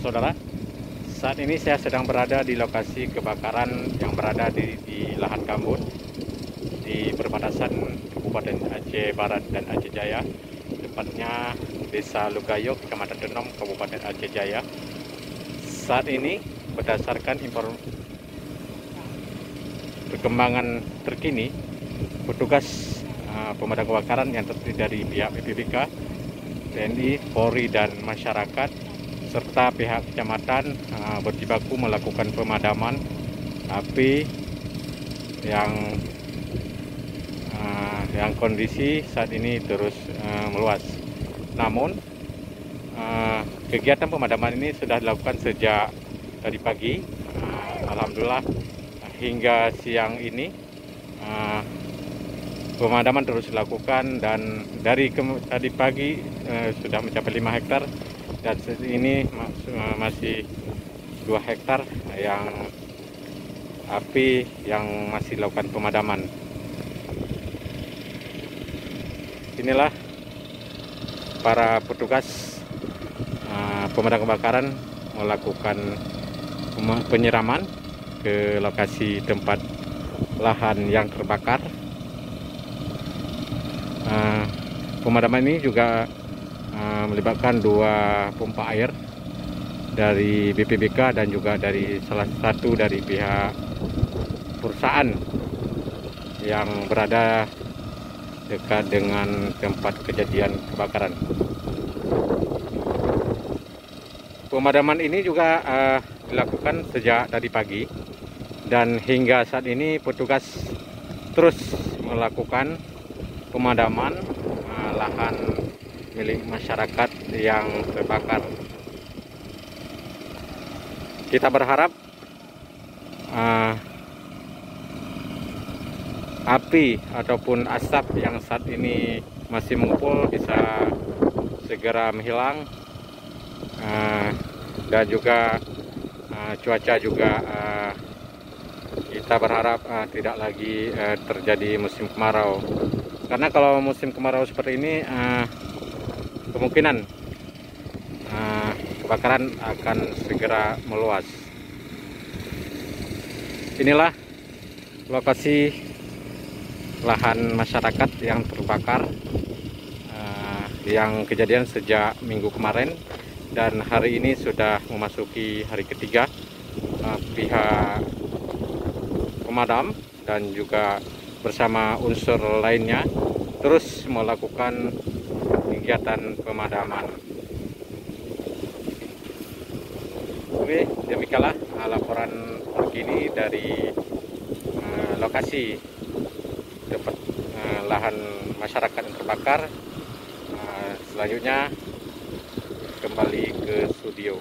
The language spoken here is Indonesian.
Saudara, saat ini saya sedang berada di lokasi kebakaran yang berada di lahan gambut di perbatasan Kabupaten Aceh Barat dan Aceh Jaya, tepatnya Desa Lugayok, Kecamatan Denom, Kabupaten Aceh Jaya. Saat ini berdasarkan perkembangan terkini, petugas pemadam kebakaran yang terdiri dari pihak BPBK, TNI, Polri, dan masyarakat serta pihak kecamatan berjibaku melakukan pemadaman api yang kondisi saat ini terus meluas. Namun kegiatan pemadaman ini sudah dilakukan sejak tadi pagi. Alhamdulillah hingga siang ini pemadaman terus dilakukan, dan dari tadi pagi sudah mencapai 5 hektar dan ini masih 2 hektar yang api yang masih dilakukan pemadaman. Inilah para petugas pemadam kebakaran melakukan penyiraman ke lokasi tempat lahan yang terbakar. Pemadaman ini juga melibatkan 2 pompa air dari BPBK dan juga dari salah satu dari pihak perusahaan yang berada dekat dengan tempat kejadian kebakaran. Pemadaman ini juga dilakukan sejak tadi pagi, dan hingga saat ini petugas terus melakukan pemadaman lahan milik masyarakat yang terbakar. Kita berharap api ataupun asap yang saat ini masih mengumpul bisa segera menghilang, dan juga cuaca juga kita berharap tidak lagi terjadi musim kemarau, karena kalau musim kemarau seperti ini kemungkinan kebakaran akan segera meluas. Inilah lokasi lahan masyarakat yang terbakar yang kejadian sejak minggu kemarin, dan hari ini sudah memasuki hari ketiga. Pihak pemadam dan juga bersama unsur lainnya terus melakukan kegiatan pemadaman. Oke, demikianlah laporan terkini dari lokasi tempat lahan masyarakat yang terbakar. Selanjutnya kembali ke studio.